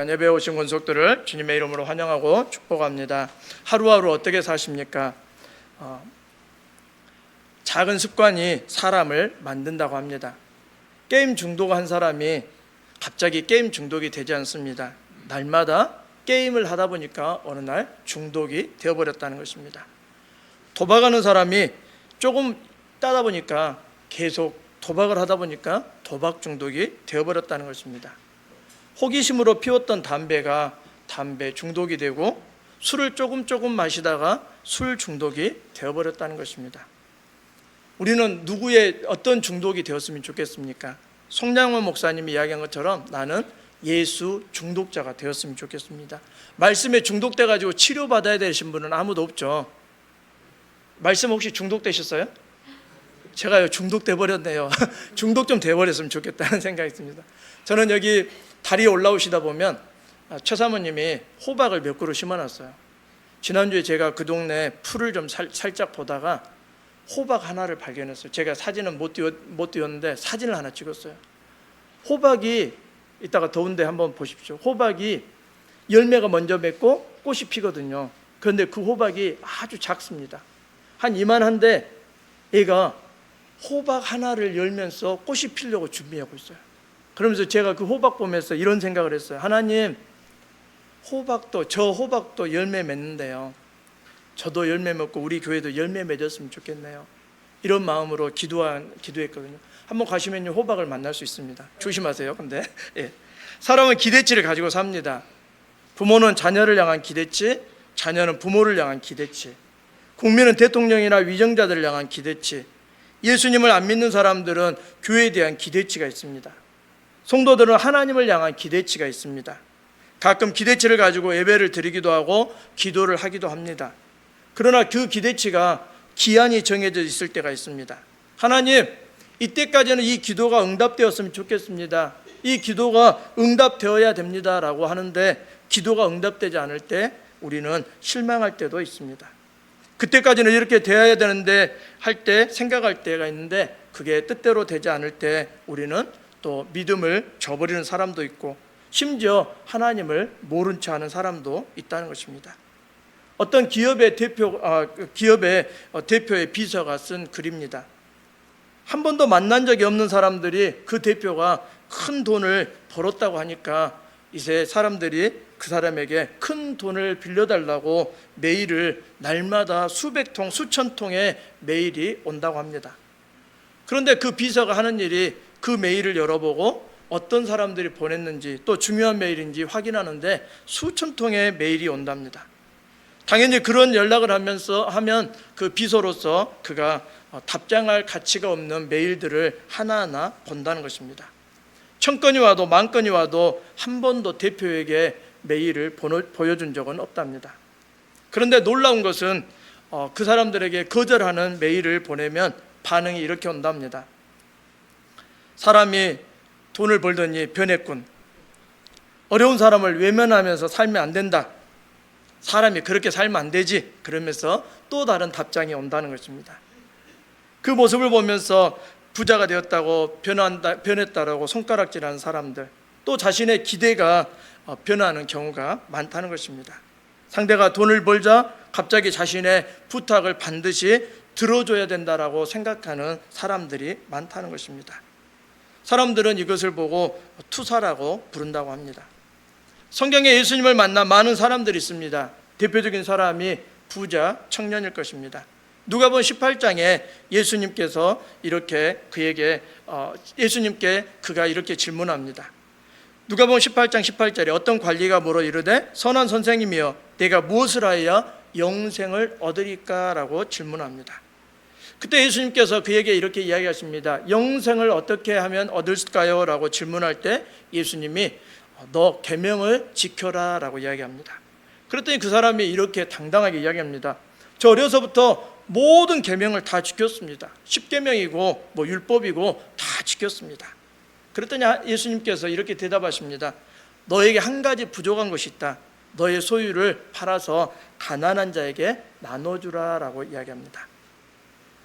예배에 오신 권속들을 주님의 이름으로 환영하고 축복합니다. 하루하루 어떻게 사십니까? 작은 습관이 사람을 만든다고 합니다. 게임 중독한 사람이 갑자기 게임 중독이 되지 않습니다. 날마다 게임을 하다 보니까 어느 날 중독이 되어버렸다는 것입니다. 도박하는 사람이 조금 따다 보니까 계속 도박을 하다 보니까 도박 중독이 되어버렸다는 것입니다. 호기심으로 피웠던 담배가 담배 중독이 되고 술을 조금 마시다가 술 중독이 되어버렸다는 것입니다. 우리는 누구의 어떤 중독이 되었으면 좋겠습니까? 송량원 목사님이 이야기한 것처럼 나는 예수 중독자가 되었으면 좋겠습니다. 말씀에 중독돼 가지고 치료받아야 되신 분은 아무도 없죠. 말씀 혹시 중독되셨어요? 제가요 중독돼 버렸네요. 중독 좀 돼 버렸으면 좋겠다는 생각이 듭니다. 저는 여기 다리에 올라오시다 보면 최 사모님이 호박을 몇 그루 심어놨어요. 지난주에 제가 그 동네 풀을 좀 살짝 보다가 호박 하나를 발견했어요. 제가 사진은 못 띄웠는데 사진을 하나 찍었어요. 호박이 이따가 더운데 한번 보십시오. 호박이 열매가 먼저 맺고 꽃이 피거든요. 그런데 그 호박이 아주 작습니다. 한 이만한데 얘가 호박 하나를 열면서 꽃이 피려고 준비하고 있어요. 그러면서 제가 그 호박 보면서 이런 생각을 했어요. 하나님, 저 호박도 열매 맺는데요. 저도 열매 맺고 우리 교회도 열매 맺었으면 좋겠네요. 이런 마음으로 기도했거든요. 한번 가시면요 호박을 만날 수 있습니다. 조심하세요. 근데 사람은 기대치를 가지고 삽니다. 부모는 자녀를 향한 기대치, 자녀는 부모를 향한 기대치, 국민은 대통령이나 위정자들을 향한 기대치, 예수님을 안 믿는 사람들은 교회에 대한 기대치가 있습니다. 성도들은 하나님을 향한 기대치가 있습니다. 가끔 기대치를 가지고 예배를 드리기도 하고 기도를 하기도 합니다. 그러나 그 기대치가 기한이 정해져 있을 때가 있습니다. 하나님, 이때까지는 이 기도가 응답되었으면 좋겠습니다. 이 기도가 응답되어야 됩니다 라고 하는데 기도가 응답되지 않을 때 우리는 실망할 때도 있습니다. 그때까지는 이렇게 되어야 되는데 할 때 생각할 때가 있는데 그게 뜻대로 되지 않을 때 우리는 또 믿음을 저버리는 사람도 있고 심지어 하나님을 모른 체 하는 사람도 있다는 것입니다. 어떤 기업의 대표의 비서가 쓴 글입니다. 한 번도 만난 적이 없는 사람들이 그 대표가 큰 돈을 벌었다고 하니까 이제 사람들이 그 사람에게 큰 돈을 빌려달라고 메일을 날마다 수백 통, 수천 통의 메일이 온다고 합니다. 그런데 그 비서가 하는 일이 그 메일을 열어보고 어떤 사람들이 보냈는지 또 중요한 메일인지 확인하는데 수천 통의 메일이 온답니다. 당연히 그런 연락을 하면 그 비서로서 그가 답장할 가치가 없는 메일들을 하나하나 본다는 것입니다. 1000건이 와도 10,000건이 와도 한 번도 대표에게 메일을 보여준 적은 없답니다. 그런데 놀라운 것은 그 사람들에게 거절하는 메일을 보내면 반응이 이렇게 온답니다. 사람이 돈을 벌더니 변했군. 어려운 사람을 외면하면서 살면 안 된다. 사람이 그렇게 살면 안 되지. 그러면서 또 다른 답장이 온다는 것입니다. 그 모습을 보면서 부자가 되었다고 변했다라고 손가락질하는 사람들, 또 자신의 기대가 변하는 경우가 많다는 것입니다. 상대가 돈을 벌자 갑자기 자신의 부탁을 반드시 들어줘야 된다라고 생각하는 사람들이 많다는 것입니다. 사람들은 이것을 보고 투사라고 부른다고 합니다. 성경에 예수님을 만난 많은 사람들이 있습니다. 대표적인 사람이 부자 청년일 것입니다. 누가복음 18장에 예수님께서 이렇게 예수님께 그가 이렇게 질문합니다. 누가복음 18장 18절에 어떤 관리가 물어 이르되 선한 선생님이여 내가 무엇을 하여야 영생을 얻으리까? 라고 질문합니다. 그때 예수님께서 그에게 이렇게 이야기하십니다. 영생을 어떻게 하면 얻을까요? 라고 질문할 때 예수님이 너 계명을 지켜라 라고 이야기합니다. 그랬더니 그 사람이 이렇게 당당하게 이야기합니다. 저 어려서부터 모든 계명을 다 지켰습니다. 10계명이고 율법이고 다 지켰습니다. 그랬더니 예수님께서 이렇게 대답하십니다. 너에게 한 가지 부족한 것이 있다. 너의 소유를 팔아서 가난한 자에게 나눠주라 라고 이야기합니다.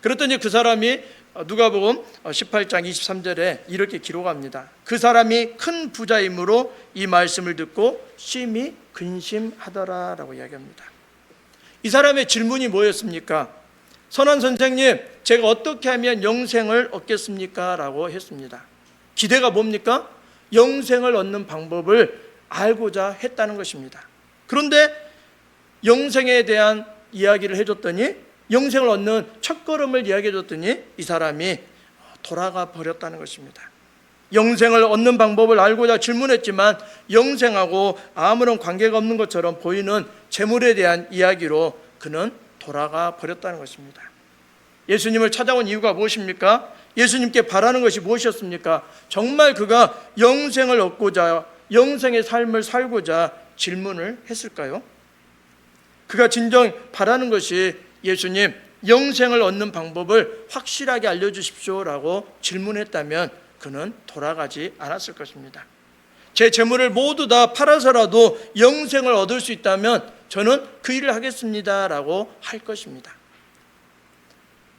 그랬더니 그 사람이 누가복음 18장 23절에 이렇게 기록합니다. 그 사람이 큰 부자이므로 이 말씀을 듣고 심히 근심하더라라고 이야기합니다. 이 사람의 질문이 뭐였습니까? 선한 선생님, 제가 어떻게 하면 영생을 얻겠습니까? 라고 했습니다. 기대가 뭡니까? 영생을 얻는 방법을 알고자 했다는 것입니다. 그런데 영생에 대한 이야기를 해줬더니, 영생을 얻는 첫걸음을 이야기해줬더니 이 사람이 돌아가 버렸다는 것입니다. 영생을 얻는 방법을 알고자 질문했지만 영생하고 아무런 관계가 없는 것처럼 보이는 재물에 대한 이야기로 그는 돌아가 버렸다는 것입니다. 예수님을 찾아온 이유가 무엇입니까? 예수님께 바라는 것이 무엇이었습니까? 정말 그가 영생을 얻고자, 영생의 삶을 살고자 질문을 했을까요? 그가 진정 바라는 것이 예수님, 영생을 얻는 방법을 확실하게 알려주십시오라고 질문했다면 그는 돌아가지 않았을 것입니다. 제 재물을 모두 다 팔아서라도 영생을 얻을 수 있다면 저는 그 일을 하겠습니다라고 할 것입니다.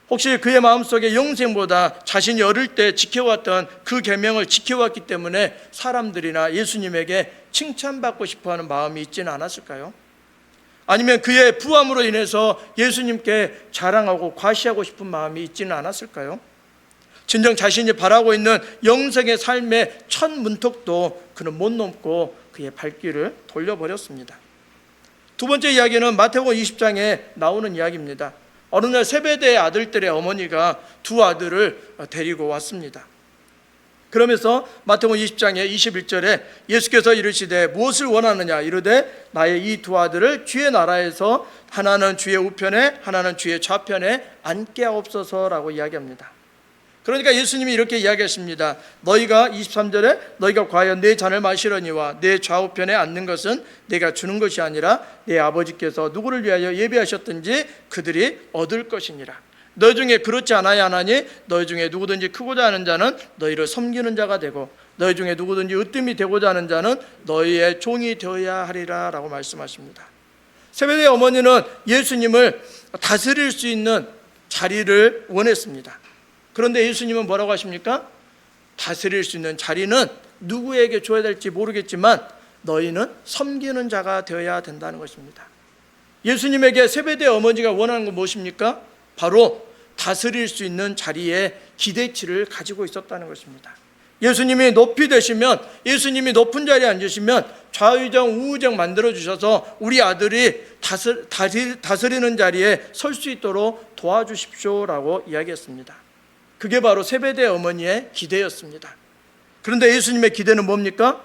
혹시 그의 마음속에 영생보다 자신이 어릴 때 지켜왔던 그 계명을 지켜왔기 때문에 사람들이나 예수님에게 칭찬받고 싶어하는 마음이 있지는 않았을까요? 아니면 그의 부함으로 인해서 예수님께 자랑하고 과시하고 싶은 마음이 있지는 않았을까요? 진정 자신이 바라고 있는 영생의 삶의 첫 문턱도 그는 못 넘고 그의 발길을 돌려버렸습니다. 두 번째 이야기는 마태복음 20장에 나오는 이야기입니다. 어느 날 세베대의 아들들의 어머니가 두 아들을 데리고 왔습니다. 그러면서 마태복음 20장의 21절에 예수께서 이르시되 무엇을 원하느냐 이르되 나의 이 두 아들을 주의 나라에서 하나는 주의 우편에 하나는 주의 좌편에 앉게 하옵소서라고 이야기합니다. 그러니까 예수님이 이렇게 이야기하십니다. 너희가 23절에 너희가 과연 내 잔을 마시려니와 내 좌우편에 앉는 것은 내가 주는 것이 아니라 내 아버지께서 누구를 위하여 예비하셨든지 그들이 얻을 것이니라. 너희 중에 그렇지 않아야 하나니 너희 중에 누구든지 크고자 하는 자는 너희를 섬기는 자가 되고 너희 중에 누구든지 으뜸이 되고자 하는 자는 너희의 종이 되어야 하리라 라고 말씀하십니다. 세베대의 어머니는 예수님을 다스릴 수 있는 자리를 원했습니다. 그런데 예수님은 뭐라고 하십니까? 다스릴 수 있는 자리는 누구에게 줘야 될지 모르겠지만 너희는 섬기는 자가 되어야 된다는 것입니다. 예수님에게 세베대의 어머니가 원하는 건 무엇입니까? 바로 다스릴 수 있는 자리에 기대치를 가지고 있었다는 것입니다. 예수님이 높이 되시면, 예수님이 높은 자리에 앉으시면 좌의정 우의정 만들어주셔서 우리 아들이 다스리는 자리에 설 수 있도록 도와주십시오라고 이야기했습니다. 그게 바로 세베대의 어머니의 기대였습니다. 그런데 예수님의 기대는 뭡니까?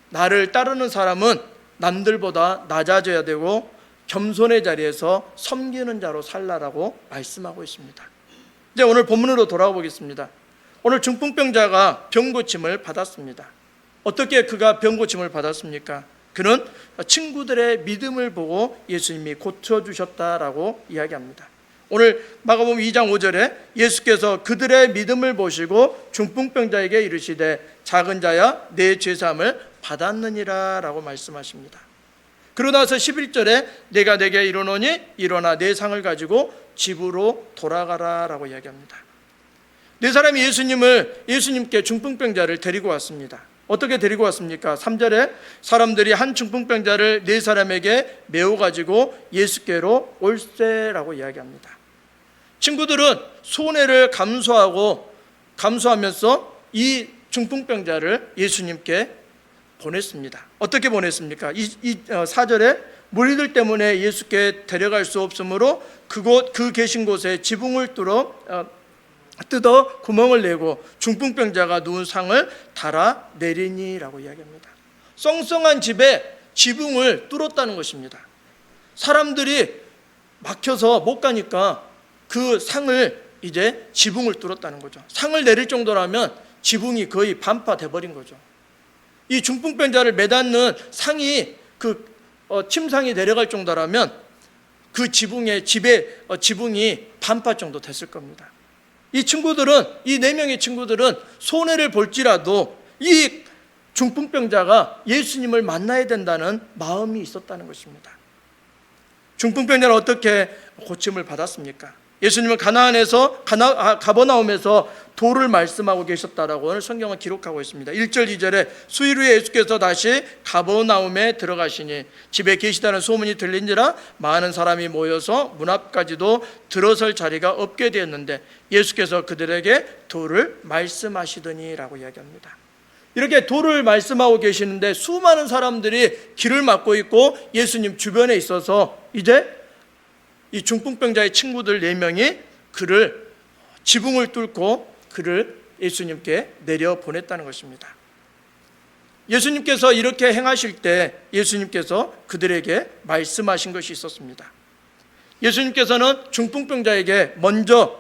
나를 따르는 사람은 남들보다 낮아져야 되고 겸손의 자리에서 섬기는 자로 살라라고 말씀하고 있습니다. 이제 오늘 본문으로 돌아가 보겠습니다. 오늘 중풍병자가 병고침을 받았습니다. 어떻게 그가 병고침을 받았습니까? 그는 친구들의 믿음을 보고 예수님이 고쳐주셨다라고 이야기합니다. 오늘 마가복음 2장 5절에 예수께서 그들의 믿음을 보시고 중풍병자에게 이르시되 작은 자야 내 죄사함을 받았느니라 라고 말씀하십니다. 그러고 나서 11절에 내가 내게 이르노니 일어나 내 상을 가지고 집으로 돌아가라 라고 이야기합니다. 네 사람이 예수님께 중풍병자를 데리고 왔습니다. 어떻게 데리고 왔습니까? 3절에 사람들이 한 중풍병자를 네 사람에게 메워 가지고 예수께로 올세라고 이야기합니다. 친구들은 손해를 감수하면서 이 중풍병자를 예수님께 보냈습니다. 어떻게 보냈습니까? 4절에 무리들 때문에 예수께 데려갈 수 없으므로 그 계신 곳에 지붕을 뜯어 구멍을 내고 중풍병자가 누운 상을 달아 내리니라고 이야기합니다. 썽썽한 집에 지붕을 뚫었다는 것입니다. 사람들이 막혀서 못 가니까 그 상을 이제 지붕을 뚫었다는 거죠. 상을 내릴 정도라면 지붕이 거의 반파돼 버린 거죠. 이 중풍병자를 매닫는 상이 침상이 내려갈 정도라면 그 지붕이 반파 정도 됐을 겁니다. 이 친구들은, 이 4명의 친구들은 손해를 볼지라도 이 중풍병자가 예수님을 만나야 된다는 마음이 있었다는 것입니다. 중풍병자는 어떻게 고침을 받았습니까? 예수님은 가버나움에서 도를 말씀하고 계셨다라고 오늘 성경은 기록하고 있습니다. 1절 2절에 수일 후에 예수께서 다시 가버나움에 들어가시니 집에 계시다는 소문이 들린지라 많은 사람이 모여서 문 앞까지도 들어설 자리가 없게 되었는데 예수께서 그들에게 도를 말씀하시더니라고 이야기합니다. 이렇게 도를 말씀하고 계시는데 수많은 사람들이 길을 막고 있고 예수님 주변에 있어서 이제 이 중풍병자의 친구들 4명이 그를 지붕을 뚫고 그를 예수님께 내려보냈다는 것입니다. 예수님께서 이렇게 행하실 때 예수님께서 그들에게 말씀하신 것이 있었습니다. 예수님께서는 중풍병자에게 먼저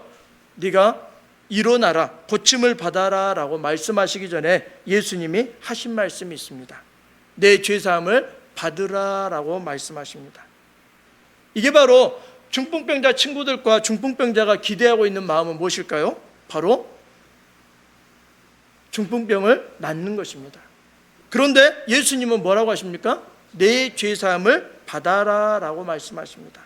네가 일어나라, 고침을 받아라 라고 말씀하시기 전에 예수님이 하신 말씀이 있습니다. 내 죄사함을 받으라 라고 말씀하십니다. 이게 바로 중풍병자 친구들과 중풍병자가 기대하고 있는 마음은 무엇일까요? 바로 중풍병을 낫는 것입니다. 그런데 예수님은 뭐라고 하십니까? 내 죄사함을 받아라 라고 말씀하십니다.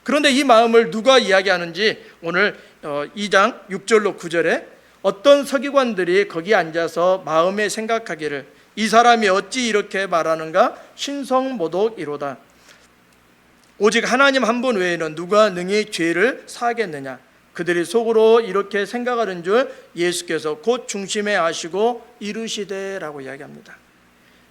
그런데 이 마음을 누가 이야기하는지 오늘 2장 6절로 9절에 어떤 서기관들이 거기 앉아서 마음에 생각하기를 이 사람이 어찌 이렇게 말하는가 신성모독이로다. 오직 하나님 한 분 외에는 누가 능히 죄를 사하겠느냐. 그들이 속으로 이렇게 생각하는 줄 예수께서 곧 중심에 아시고 이르시되라고 이야기합니다.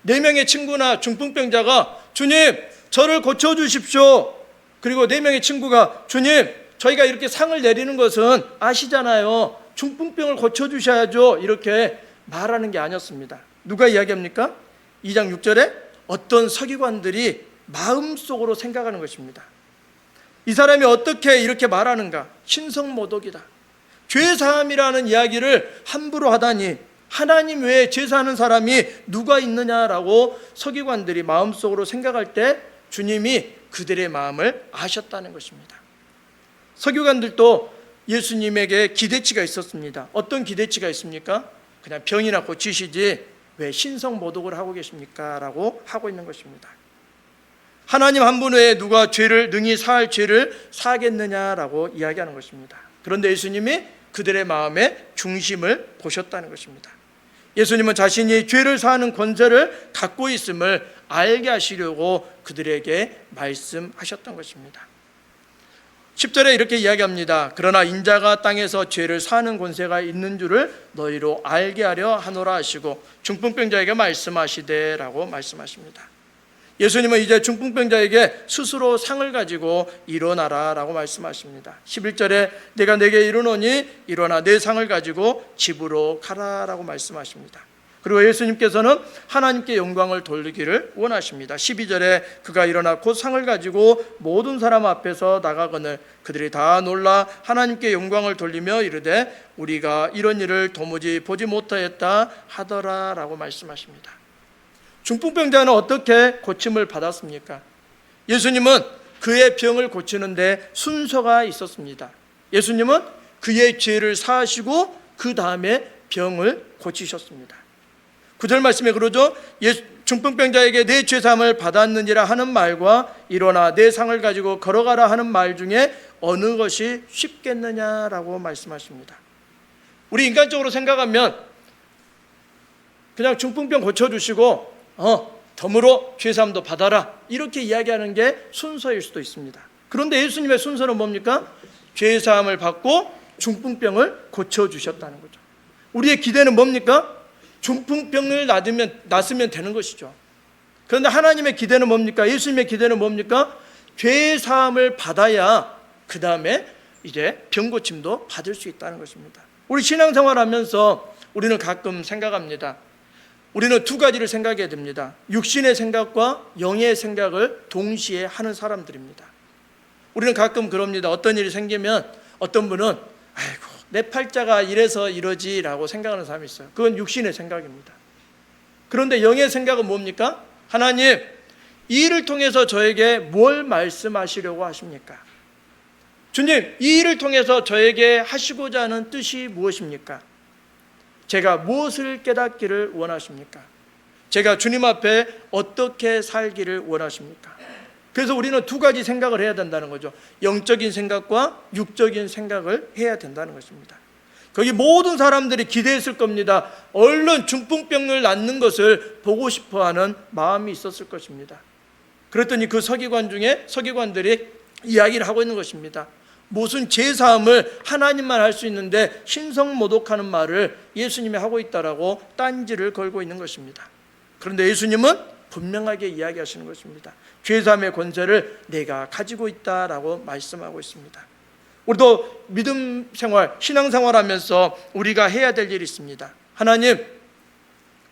4명의 친구나 중풍병자가 주님 저를 고쳐주십시오. 그리고 4명의 친구가 주님 저희가 이렇게 상을 내리는 것은 아시잖아요. 중풍병을 고쳐주셔야죠. 이렇게 말하는 게 아니었습니다. 누가 이야기합니까? 2장 6절에 어떤 서기관들이 마음속으로 생각하는 것입니다. 이 사람이 어떻게 이렇게 말하는가? 신성모독이다. 죄사함이라는 이야기를 함부로 하다니 하나님 외에 죄사하는 사람이 누가 있느냐라고 서기관들이 마음속으로 생각할 때 주님이 그들의 마음을 아셨다는 것입니다. 서기관들도 예수님에게 기대치가 있었습니다. 어떤 기대치가 있습니까? 그냥 병이나 고치시지 왜 신성모독을 하고 계십니까? 라고 하고 있는 것입니다. 하나님 한 분 외에 누가 죄를 능히 사할 죄를 사하겠느냐라고 이야기하는 것입니다. 그런데 예수님이 그들의 마음의 중심을 보셨다는 것입니다. 예수님은 자신이 죄를 사하는 권세를 갖고 있음을 알게 하시려고 그들에게 말씀하셨던 것입니다. 10절에 이렇게 이야기합니다. 그러나 인자가 땅에서 죄를 사하는 권세가 있는 줄을 너희로 알게 하려 하노라 하시고 중풍병자에게 말씀하시되라고 말씀하십니다. 예수님은 이제 중풍병자에게 스스로 상을 가지고 일어나라 라고 말씀하십니다. 11절에 내가 내게 이르노니 일어나 내 상을 가지고 집으로 가라 라고 말씀하십니다. 그리고 예수님께서는 하나님께 영광을 돌리기를 원하십니다. 12절에 그가 일어나 곧 상을 가지고 모든 사람 앞에서 나가거늘 그들이 다 놀라 하나님께 영광을 돌리며 이르되 우리가 이런 일을 도무지 보지 못하였다 하더라 라고 말씀하십니다. 중풍병자는 어떻게 고침을 받았습니까? 예수님은 그의 병을 고치는데 순서가 있었습니다. 예수님은 그의 죄를 사하시고 그 다음에 병을 고치셨습니다. 9절 말씀에 그러죠. 중풍병자에게 내 죄사함을 받았느니라 하는 말과 일어나 내 상을 가지고 걸어가라 하는 말 중에 어느 것이 쉽겠느냐라고 말씀하십니다. 우리 인간적으로 생각하면 그냥 중풍병 고쳐주시고 덤으로 죄사함도 받아라 이렇게 이야기하는 게 순서일 수도 있습니다. 그런데 예수님의 순서는 뭡니까? 죄사함을 받고 중풍병을 고쳐주셨다는 거죠. 우리의 기대는 뭡니까? 중풍병을 낫으면 되는 것이죠. 그런데 하나님의 기대는 뭡니까? 예수님의 기대는 뭡니까? 죄사함을 받아야 그 다음에 이제 병고침도 받을 수 있다는 것입니다. 우리 신앙생활하면서 우리는 가끔 생각합니다. 우리는 두 가지를 생각해야 됩니다. 육신의 생각과 영의 생각을 동시에 하는 사람들입니다. 우리는 가끔 그럽니다. 어떤 일이 생기면 어떤 분은 아이고 내 팔자가 이래서 이러지 라고 생각하는 사람이 있어요. 그건 육신의 생각입니다. 그런데 영의 생각은 뭡니까? 하나님 이 일을 통해서 저에게 뭘 말씀하시려고 하십니까? 주님 이 일을 통해서 저에게 하시고자 하는 뜻이 무엇입니까? 제가 무엇을 깨닫기를 원하십니까? 제가 주님 앞에 어떻게 살기를 원하십니까? 그래서 우리는 두 가지 생각을 해야 된다는 거죠. 영적인 생각과 육적인 생각을 해야 된다는 것입니다. 거기 모든 사람들이 기대했을 겁니다. 얼른 중풍병을 낫는 것을 보고 싶어하는 마음이 있었을 것입니다. 그랬더니 그 서기관 중에 서기관들이 이야기를 하고 있는 것입니다. 무슨 제사함을 하나님만 할 수 있는데 신성모독하는 말을 예수님이 하고 있다라고 딴지를 걸고 있는 것입니다. 그런데 예수님은 분명하게 이야기하시는 것입니다. 죄사함의 권세를 내가 가지고 있다라고 말씀하고 있습니다. 우리도 믿음 생활, 신앙 생활하면서 우리가 해야 될 일이 있습니다. 하나님,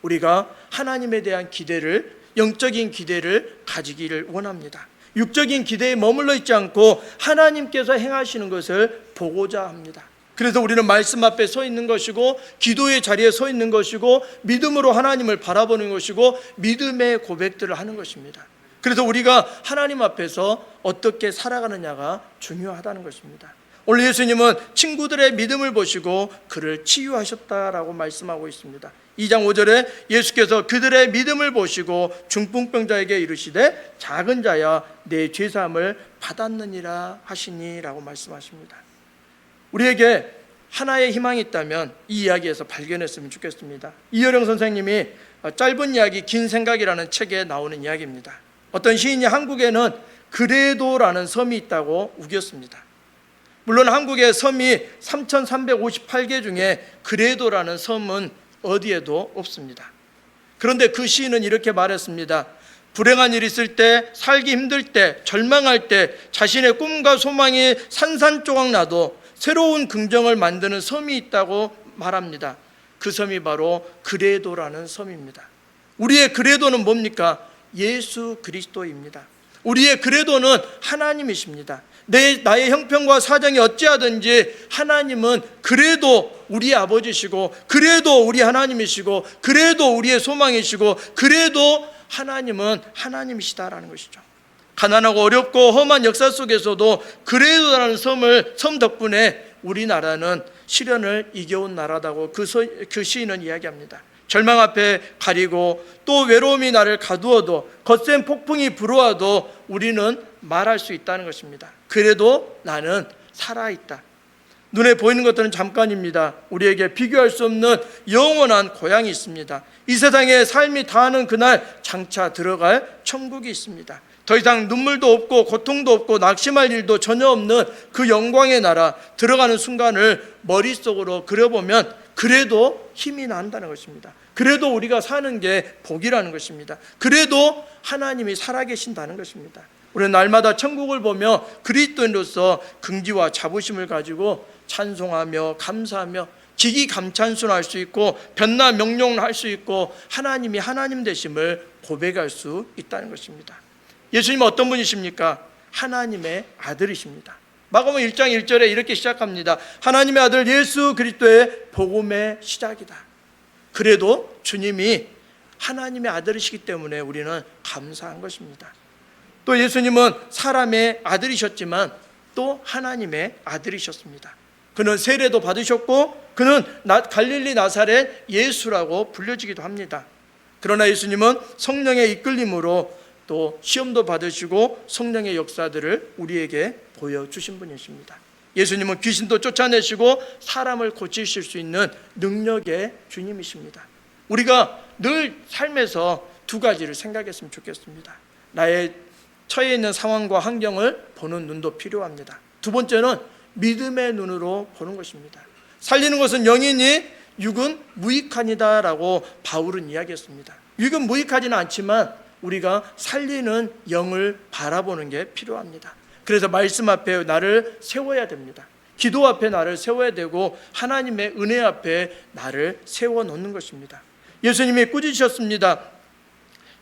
우리가 하나님에 대한 기대를, 영적인 기대를 가지기를 원합니다. 육적인 기대에 머물러 있지 않고 하나님께서 행하시는 것을 보고자 합니다. 그래서 우리는 말씀 앞에 서 있는 것이고, 기도의 자리에 서 있는 것이고, 믿음으로 하나님을 바라보는 것이고, 믿음의 고백들을 하는 것입니다. 그래서 우리가 하나님 앞에서 어떻게 살아가느냐가 중요하다는 것입니다. 오늘 예수님은 친구들의 믿음을 보시고 그를 치유하셨다라고 말씀하고 있습니다. 2장 5절에 예수께서 그들의 믿음을 보시고 중풍병자에게 이르시되 작은 자야 내 죄사함을 받았느니라 하시니라고 말씀하십니다. 우리에게 하나의 희망이 있다면 이 이야기에서 발견했으면 좋겠습니다. 이효령 선생님이 짧은 이야기 긴 생각이라는 책에 나오는 이야기입니다. 어떤 시인이 한국에는 그래도라는 섬이 있다고 우겼습니다. 물론 한국의 섬이 3,358개 중에 그래도라는 섬은 어디에도 없습니다. 그런데 그 시인은 이렇게 말했습니다. 불행한 일이 있을 때, 살기 힘들 때, 절망할 때 자신의 꿈과 소망이 산산조각 나도 새로운 긍정을 만드는 섬이 있다고 말합니다. 그 섬이 바로 그래도라는 섬입니다. 우리의 그래도는 뭡니까? 예수 그리스도입니다. 우리의 그래도는 하나님이십니다. 나의 형편과 사정이 어찌하든지 하나님은 그래도 우리의 아버지시고, 그래도 우리 하나님이시고, 그래도 우리의 소망이시고, 그래도 하나님은 하나님이시다라는 것이죠. 가난하고 어렵고 험한 역사 속에서도 그래도라는 섬 덕분에 우리나라는 시련을 이겨온 나라다고 그 시인은 이야기합니다. 절망 앞에 가리고 또 외로움이 나를 가두어도 거센 폭풍이 불어와도 우리는 말할 수 있다는 것입니다. 그래도 나는 살아있다. 눈에 보이는 것들은 잠깐입니다. 우리에게 비교할 수 없는 영원한 고향이 있습니다. 이 세상에 삶이 다하는 그날 장차 들어갈 천국이 있습니다. 더 이상 눈물도 없고 고통도 없고 낙심할 일도 전혀 없는 그 영광의 나라, 들어가는 순간을 머릿속으로 그려보면 그래도 힘이 난다는 것입니다. 그래도 우리가 사는 게 복이라는 것입니다. 그래도 하나님이 살아계신다는 것입니다. 우리는 날마다 천국을 보며 그리스도인으로서 긍지와 자부심을 가지고 찬송하며 감사하며 기기감찬순할 수 있고 변나 명령할 수 있고 하나님이 하나님 되심을 고백할 수 있다는 것입니다. 예수님은 어떤 분이십니까? 하나님의 아들이십니다. 마가복음 1장 1절에 이렇게 시작합니다. 하나님의 아들 예수 그리스도의 복음의 시작이다. 그래도 주님이 하나님의 아들이시기 때문에 우리는 감사한 것입니다. 또 예수님은 사람의 아들이셨지만 또 하나님의 아들이셨습니다. 그는 세례도 받으셨고 그는 갈릴리 나사렛 예수라고 불려지기도 합니다. 그러나 예수님은 성령의 이끌림으로 또 시험도 받으시고 성령의 역사들을 우리에게 보여주신 분이십니다. 예수님은 귀신도 쫓아내시고 사람을 고치실 수 있는 능력의 주님이십니다. 우리가 늘 삶에서 두 가지를 생각했으면 좋겠습니다. 나의 처해 있는 상황과 환경을 보는 눈도 필요합니다. 두 번째는 믿음의 눈으로 보는 것입니다. 살리는 것은 영이니 육은 무익하니다라고 바울은 이야기했습니다. 육은 무익하지는 않지만 우리가 살리는 영을 바라보는 게 필요합니다. 그래서 말씀 앞에 나를 세워야 됩니다. 기도 앞에 나를 세워야 되고 하나님의 은혜 앞에 나를 세워놓는 것입니다. 예수님이 꾸짖으셨습니다.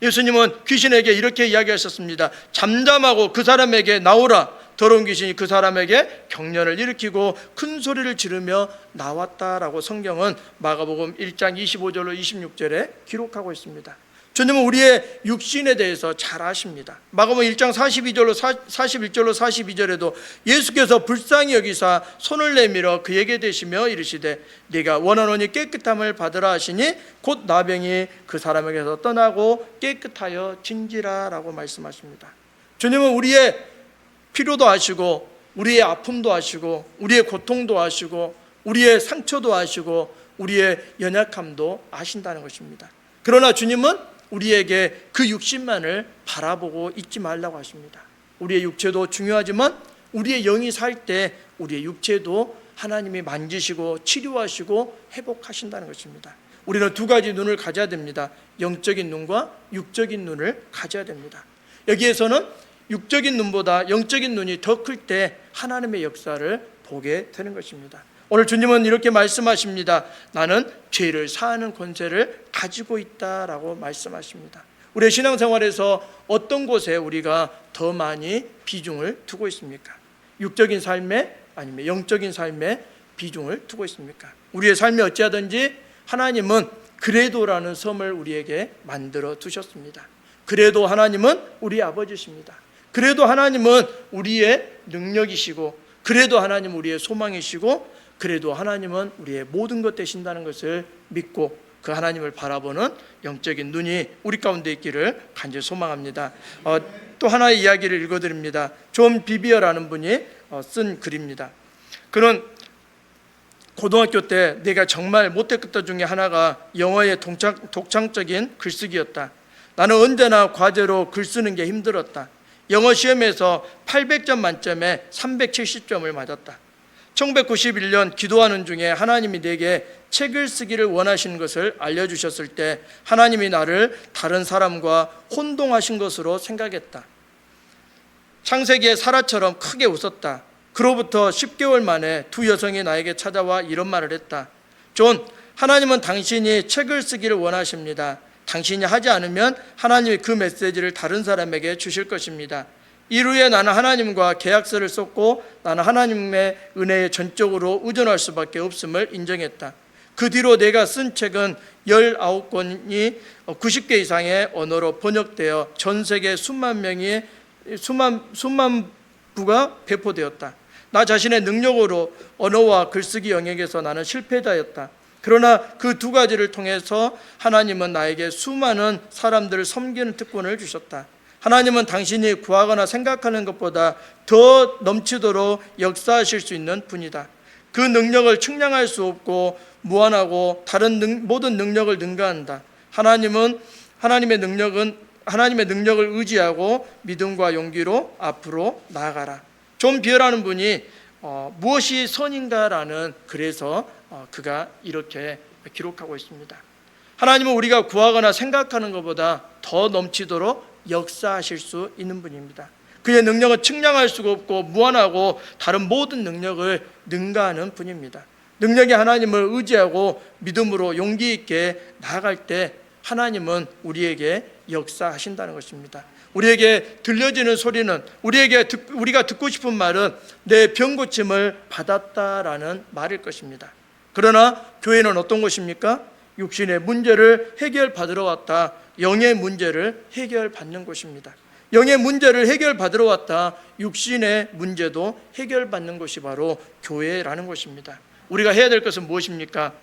예수님은 귀신에게 이렇게 이야기하셨습니다. 잠잠하고 그 사람에게 나오라. 더러운 귀신이 그 사람에게 경련을 일으키고 큰 소리를 지르며 나왔다라고 성경은 마가복음 1장 25절로 26절에 기록하고 있습니다. 주님은 우리의 육신에 대해서 잘 아십니다. 마가복음 1장 41절로 42절에도 예수께서 불쌍히 여기사 손을 내밀어 그에게 대시며 이르시되 네가 원하노니 깨끗함을 받으라 하시니 곧 나병이 그 사람에게서 떠나고 깨끗하여 진지라라고 말씀하십니다. 주님은 우리의 필요도 아시고 우리의 아픔도 아시고 우리의 고통도 아시고 우리의 상처도 아시고 우리의 연약함도 아신다는 것입니다. 그러나 주님은 우리에게 그 육신만을 바라보고 있지 말라고 하십니다. 우리의 육체도 중요하지만 우리의 영이 살 때 우리의 육체도 하나님이 만지시고 치료하시고 회복하신다는 것입니다. 우리는 두 가지 눈을 가져야 됩니다. 영적인 눈과 육적인 눈을 가져야 됩니다. 여기에서는 육적인 눈보다 영적인 눈이 더 클 때 하나님의 역사를 보게 되는 것입니다. 오늘 주님은 이렇게 말씀하십니다. 나는 죄를 사하는 권세를 가지고 있다라고 말씀하십니다. 우리의 신앙생활에서 어떤 곳에 우리가 더 많이 비중을 두고 있습니까? 육적인 삶에 아니면 영적인 삶에 비중을 두고 있습니까? 우리의 삶이 어찌하든지 하나님은 그래도라는 섬을 우리에게 만들어 두셨습니다. 그래도 하나님은 우리 아버지십니다. 그래도 하나님은 우리의 능력이시고 그래도 하나님은 우리의 소망이시고 그래도 하나님은 우리의 모든 것 되신다는 것을 믿고 그 하나님을 바라보는 영적인 눈이 우리 가운데 있기를 간절히 소망합니다. 또 하나의 이야기를 읽어드립니다. 존 비비어라는 분이 쓴 글입니다. 그는 고등학교 때 내가 정말 못했던 것 중에 하나가 영어의 독창적인 글쓰기였다. 나는 언제나 과제로 글 쓰는 게 힘들었다. 영어 시험에서 800점 만점에 370점을 맞았다. 1991년 기도하는 중에 하나님이 내게 책을 쓰기를 원하시는 것을 알려주셨을 때 하나님이 나를 다른 사람과 혼동하신 것으로 생각했다. 창세기의 사라처럼 크게 웃었다. 그로부터 10개월 만에 두 여성이 나에게 찾아와 이런 말을 했다. 존, 하나님은 당신이 책을 쓰기를 원하십니다. 당신이 하지 않으면 하나님이 그 메시지를 다른 사람에게 주실 것입니다. 이후에 나는 하나님과 계약서를 썼고 나는 하나님의 은혜에 전적으로 의존할 수밖에 없음을 인정했다. 그 뒤로 내가 쓴 책은 19권이 90개 이상의 언어로 번역되어 전 세계 수만 부가 배포되었다. 나 자신의 능력으로 언어와 글쓰기 영역에서 나는 실패자였다. 그러나 그 두 가지를 통해서 하나님은 나에게 수많은 사람들을 섬기는 특권을 주셨다. 하나님은 당신이 구하거나 생각하는 것보다 더 넘치도록 역사하실 수 있는 분이다. 그 능력을 측량할 수 없고 무한하고 다른 모든 능력을 능가한다. 하나님의 능력을 의지하고 믿음과 용기로 앞으로 나아가라. 존 비어라는 분이 무엇이 선인가라는 글에서 그가 이렇게 기록하고 있습니다. 하나님은 우리가 구하거나 생각하는 것보다 더 넘치도록 역사하실 수 있는 분입니다. 그의 능력은 측량할 수가 없고 무한하고 다른 모든 능력을 능가하는 분입니다. 능력이 하나님을 의지하고 믿음으로 용기 있게 나아갈 때 하나님은 우리에게 역사하신다는 것입니다. 우리에게 들려지는 소리는 우리가 듣고 싶은 말은 내 병 고침을 받았다라는 말일 것입니다. 그러나 교회는 어떤 곳입니까? 육신의 문제를 해결받으러 왔다. 영의 문제를 해결받는 곳입니다. 영의 문제를 해결받으러 왔다. 육신의 문제도 해결받는 곳이 바로 교회라는 것입니다. 우리가 해야 될 것은 무엇입니까?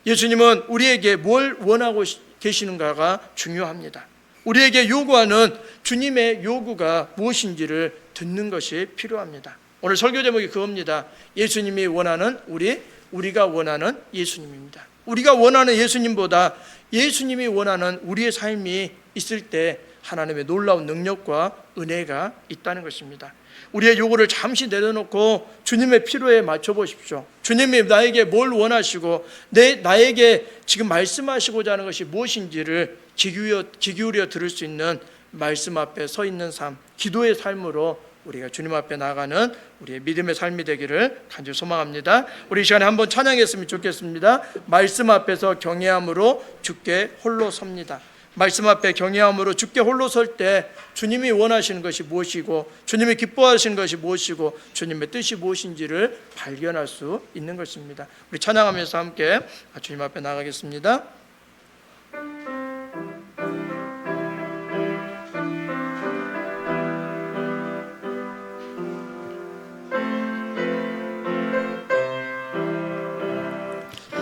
예수님은 우리에게 뭘 원하고 계시는가가 중요합니다. 우리에게 요구하는 주님의 요구가 무엇인지를 듣는 것이 필요합니다. 오늘 설교 제목이 그겁니다. 예수님이 원하는 우리가 원하는 예수님입니다. 우리가 원하는 예수님보다 예수님이 원하는 우리의 삶이 있을 때 하나님의 놀라운 능력과 은혜가 있다는 것입니다. 우리의 요구를 잠시 내려놓고 주님의 필요에 맞춰보십시오. 주님이 나에게 뭘 원하시고 나에게 지금 말씀하시고자 하는 것이 무엇인지를 귀 기울여 들을 수 있는 말씀 앞에 서 있는 삶, 기도의 삶으로 우리가 주님 앞에 나가는 우리의 믿음의 삶이 되기를 간절히 소망합니다. 우리 이 시간에 한번 찬양했으면 좋겠습니다. 말씀 앞에서 경외함으로 주께 홀로 섭니다. 말씀 앞에 경외함으로 주께 홀로 설 때 주님이 원하시는 것이 무엇이고 주님이 기뻐하시는 것이 무엇이고 주님의 뜻이 무엇인지를 발견할 수 있는 것입니다. 우리 찬양하면서 함께 주님 앞에 나가겠습니다.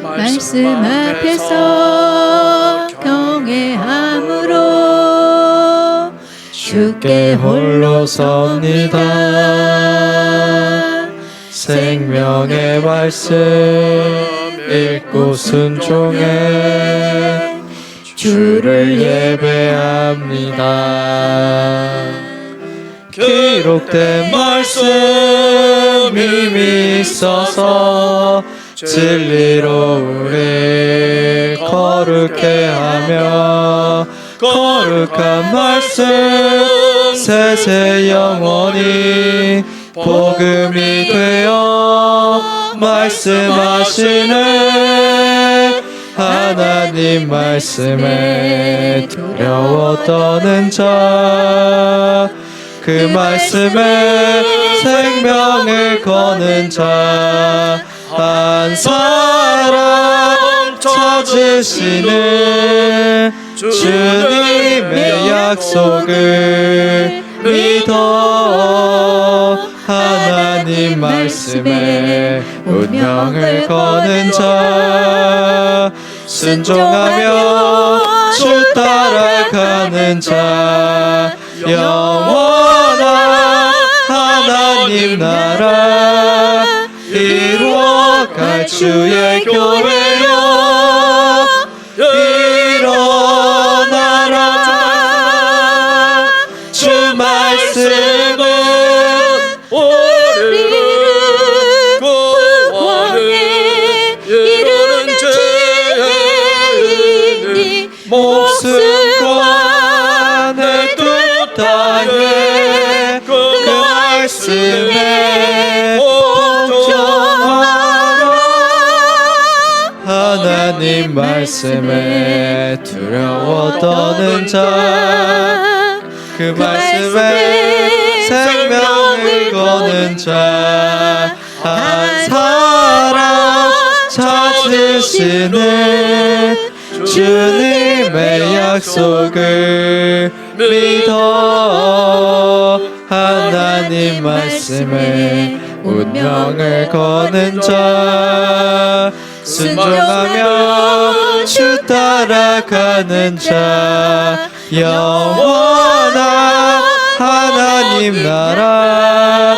말씀 앞에서 경외함으로 주께 홀로 섭니다. 생명의 말씀 읽고 순종해 주를 예배합니다. 기록된 말씀이 있어서 진리로 우리 거룩해 하며 거룩한 말씀 세세 영원히 복음이 되어 말씀하시네. 하나님 말씀에 두려워 떠는 자 그 말씀에 생명을 거는 자 한 사람 찾으시는 주님의 약속을 믿어 하나님 말씀에 운명을 거는 자 순종하며 주 따라가는 자 영원한 하나님 나라 이루어갈 주의 교회여 일어나라. 주 말씀은 우리를 구원에 이르는 죄인이 목숨과 내 뜻 다해 그 말씀에 복종하라. 하나님 말씀에 두려워 떠는 자 그 말씀에 생명을 거는 자 한 사람 찾으시는 주님의 약속을 믿어 하나님 말씀에 운명을 거는 자 순종하며 주 따라가는 자 영원한 하나님 나라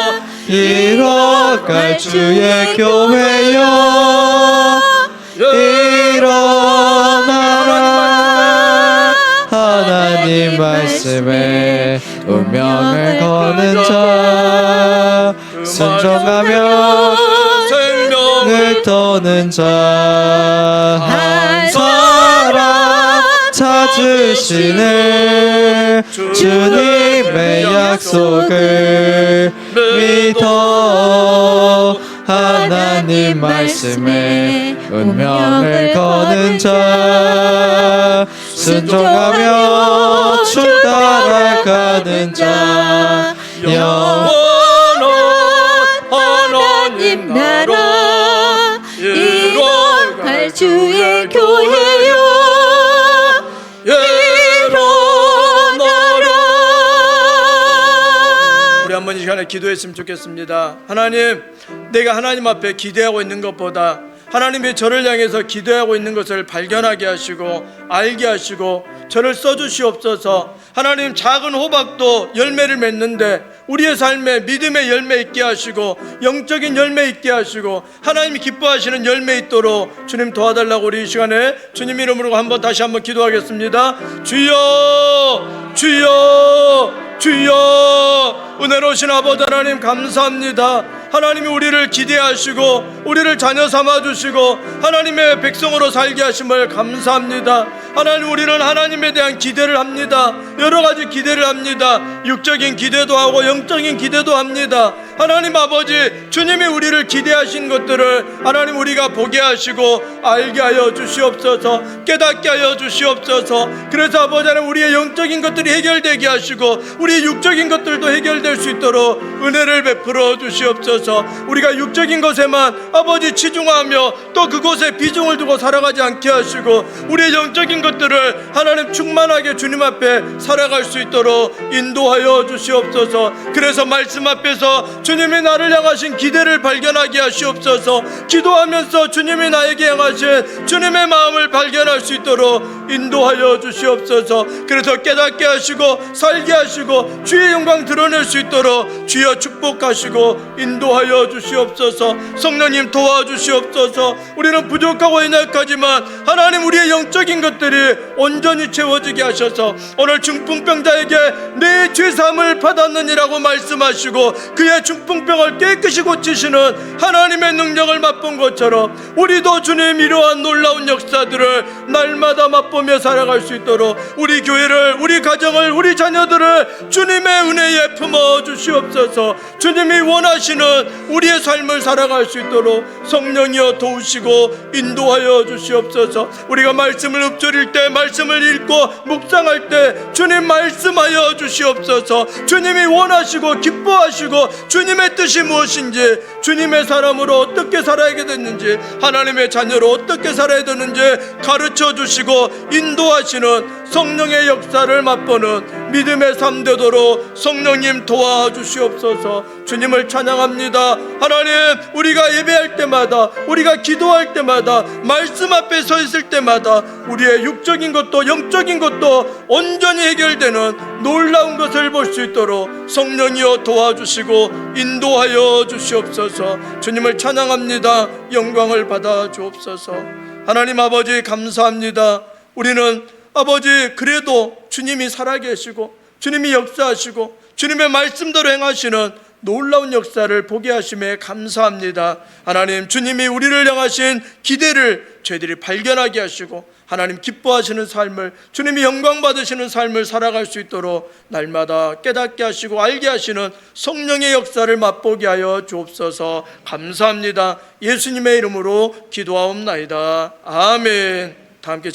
이뤄갈 주의 교회여 일어나라. 하나님 말씀에 운명을 거는 자 순종하며 생명을 떠는 자 한 사람 찾으시는 주님의 약속을 믿어 하나님 말씀에 운명을 거는 자 순종하며 주 따라가는 자 영원한 하나님 나라 이뤄갈 주의 교회여 일어나라. 우리 한번 이 시간에 기도했으면 좋겠습니다. 하나님, 내가 하나님 앞에 기대하고 있는 것보다 하나님이 저를 향해서 기도하고 있는 것을 발견하게 하시고 알게 하시고 저를 써주시옵소서. 하나님, 작은 호박도 열매를 맺는데 우리의 삶에 믿음의 열매 있게 하시고 영적인 열매 있게 하시고 하나님이 기뻐하시는 열매 있도록 주님 도와달라고 우리 이 시간에 주님 이름으로 다시 한번 기도하겠습니다. 주여 주여 주여. 은혜로우신 아버지 하나님 감사합니다. 하나님이 우리를 기대하시고 우리를 자녀 삼아주시고 하나님의 백성으로 살게 하심을 감사합니다. 하나님, 우리는 하나님에 대한 기대를 합니다. 여러 가지 기대를 합니다. 육적인 기대도 하고 영적인 기대도 합니다. 하나님 아버지, 주님이 우리를 기대하신 것들을 하나님 우리가 보게 하시고 알게 하여 주시옵소서. 깨닫게 하여 주시옵소서. 그래서 아버지 하나님, 우리의 영적인 것들이 해결되게 하시고 우리의 육적인 것들도 해결될 수 있도록 은혜를 베풀어 주시옵소서. 우리가 육적인 것에만 아버지 치중하며 또 그곳에 비중을 두고 살아가지 않게 하시고 우리의 영적인 것들을 하나님 충만하게 주님 앞에 살아갈 수 있도록 인도하여 주시옵소서. 그래서 말씀 앞에서 주님이 나를 향하신 기대를 발견하게 하시옵소서. 기도하면서 주님이 나에게 향하신 주님의 마음을 발견할 수 있도록 인도하여 주시옵소서. 그래서 깨닫게 하시고 살게 하시고 주의 영광 드러낼 수 있도록 주여 축복하시고 인도하여 주시옵소서. 성령님 도와주시옵소서. 우리는 부족하고 연약하지만 하나님 우리의 영적인 것들이 온전히 채워지게 하셔서 오늘 중풍병자에게 내 죄사함을 받았느니라고 말씀하시고 그의 중풍병을 깨끗이 고치시는 하나님의 능력을 맛본 것처럼 우리도 주님 이러한 놀라운 역사들을 날마다 맛보며 살아갈 수 있도록 우리 교회를, 우리 가정을, 우리 자녀들을 주님의 은혜에 품어 주시옵소서. 주님이 원하시는 우리의 삶을 살아갈 수 있도록 성령이여 도우시고 인도하여 주시옵소서. 우리가 말씀을 읊조릴 때, 말씀을 읽고 묵상할 때 주님 말씀하여 주시옵소서. 주님이 원하시고 기뻐하시고 주님의 뜻이 무엇인지, 주님의 사람으로 어떻게 살아야 되는지, 하나님의 자녀로 어떻게 살아야 되는지 가르쳐 주시고 인도하시는 성령의 역사를 맛보는 믿음의 삶 되도록 성령님 도와주시옵소서. 주님을 찬양합니다. 하나님, 우리가 예배할 때마다, 우리가 기도할 때마다, 말씀 앞에 서 있을 때마다 우리의 육적인 것도 영적인 것도 온전히 해결되는 놀라운 것을 볼 수 있도록 성령이여 도와주시고 인도하여 주시옵소서. 주님을 찬양합니다. 영광을 받아 주옵소서. 하나님 아버지 감사합니다. 우리는 아버지 그래도 주님이 살아계시고 주님이 역사하시고 주님의 말씀대로 행하시는 놀라운 역사를 보게 하심에 감사합니다. 하나님, 주님이 우리를 향하신 기대를 저희들이 발견하게 하시고 하나님 기뻐하시는 삶을, 주님이 영광 받으시는 삶을 살아갈 수 있도록 날마다 깨닫게 하시고 알게 하시는 성령의 역사를 맛보게 하여 주옵소서. 감사합니다. 예수님의 이름으로 기도하옵나이다. 아멘. 다 함께